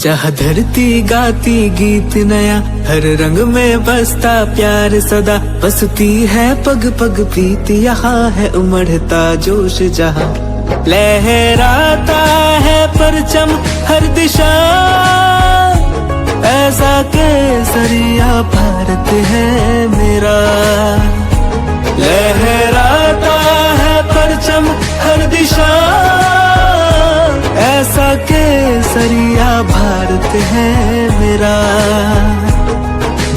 जहाँ धरती गाती गीत नया, हर रंग में बसता प्यार सदा, बसती है पग पग प्रीत, यहाँ है उमड़ता जोश जहाँ, लहराता है परचम हर दिशा, ऐसा केसरिया भारत है मेरा। लहराता है परचम हर दिशा, ऐसा केसरिया भारत है मेरा।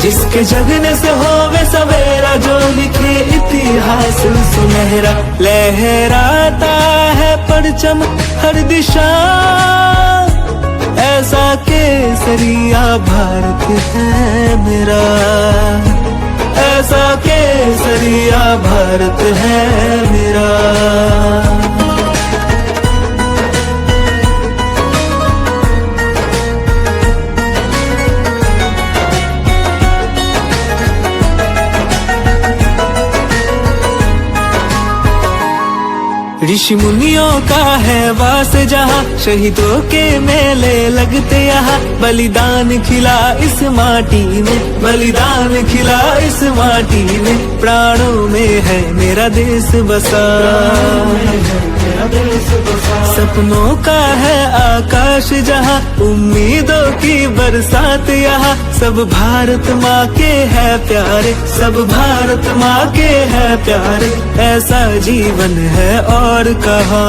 जिसके जगने से होवे सवेरा, जो लिखे इतिहास सुनहरा, लहराता है परचम हर दिशा, ऐसा केसरिया भारत है मेरा। ऐसा केसरिया भारत है मेरा। ऋषि मुनियों का है वास जहाँ, शहीदों के मेले लगते यहाँ, बलिदान खिला इस माटी में, बलिदान खिला इस माटी में, प्राणों में है मेरा देश बसा। सपनों का है आकाश जहाँ, उम्मीदों की बरसात यहाँ, सब भारत माँ के है प्यारे, सब भारत माँ के है प्यारे, ऐसा जीवन है और कहाँ।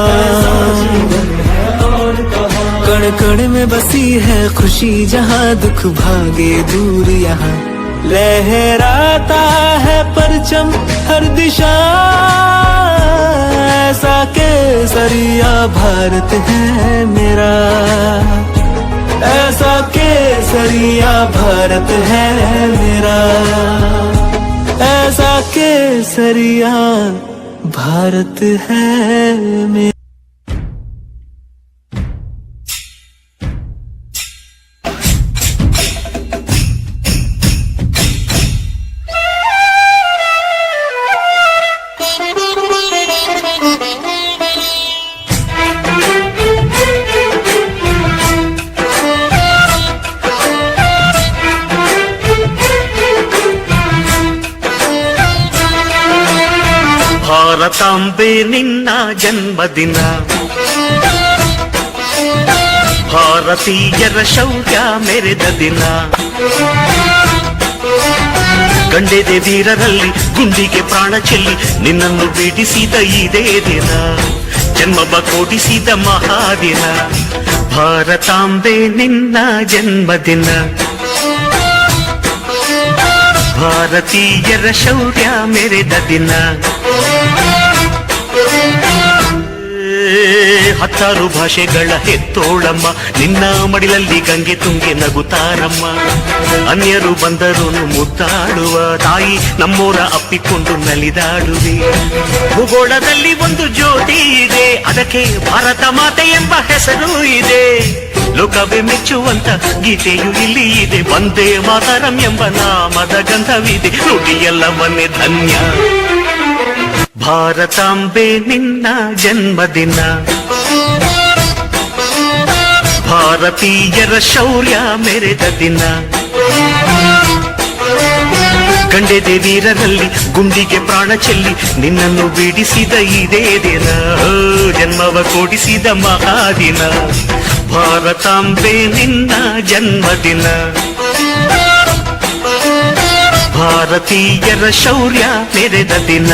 कण कण में बसी है खुशी जहाँ, दुख भागे दूर यहाँ, लहराता है परचम हर दिशा, ऐसा केसरिया भारत है मेरा। ऐसा केसरिया भारत है मेरा। ऐसा केसरिया भारत है मेरा। ಭಾರತಾಂಬೆ ನಿನ್ನ ಜನ್ಮದಿನ, ಭಾರತೀಯರ ಶೌರ್ಯ ಮೆರೆದ ದಿನ, ಗಂಡೆದೆ ವೀರರಲ್ಲಿ ಗುಂಡಿಗೆ ಪ್ರಾಣ ಚೆಲ್ಲಿ ನಿನ್ನನ್ನು ಬಿಡಿಸಿದ ಇದೇ ದಿನ, ಜನ್ಮವ ಕೊಡಿಸಿದ ಮಹಾದಿನ, ಭಾರತಾಂಬೆ ನಿನ್ನ ಜನ್ಮದಿನ, ಭಾರತೀಯರ ಶೌರ್ಯ ಮೆರೆದ ದಿನ। ಹತ್ತಾರು ಭಾಷೆಗಳ ಹೆತ್ತೋಳಮ್ಮ, ನಿನ್ನ ಮಡಿಲಲ್ಲಿ ಗಂಗೆ ತುಂಗೆ ನಗುತ್ತಾರಮ್ಮ, ಅನ್ಯರು ಬಂದರು ಮುದ್ದಾಡುವ ತಾಯಿ, ನಮ್ಮೋರ ಅಪ್ಪಿಕೊಂಡು ನಲಿದಾಡುವೆ, ಭೂಗೋಳದಲ್ಲಿ ಒಂದು ಜ್ಯೋತಿ ಇದೆ, ಅದಕ್ಕೆ ಭಾರತ ಮಾತೆ ಎಂಬ ಹೆಸರು ಇದೆ, ಲೋಕವೇ ಮೆಚ್ಚುವಂತ ಗೀತೆಯು ಇಲ್ಲಿ ಇದೆ, ವಂದೇ ಮಾತರಂ ಎಂಬ ನಾಮದ ಗಂಧವಿದೆ, ನುಡಿಯೆಲ್ಲವನ್ನೇ ಧನ್ಯ, ಭಾರತಾಂಬೆ ನಿನ್ನ ಜನ್ಮದಿನ, ಭಾರತೀಯರ ಶೌರ್ಯ ಮೆರೆದ ದಿನ, ಗಂಡೆದೆ ವೀರರಲ್ಲಿ ಗುಂಡಿಗೆ ಪ್ರಾಣ ಚೆಲ್ಲಿ ನಿನ್ನನ್ನು ಬಿಡಿಸಿದ ಇದೇ ದಿನ, ಜನ್ಮವ ಕೊಡಿಸಿದ ಮಹಾದಿನ, ಭಾರತಾಂಬೆ ನಿನ್ನ ಜನ್ಮದಿನ, ಭಾರತೀಯರ ಶೌರ್ಯ ಮೆರೆದ ದಿನ।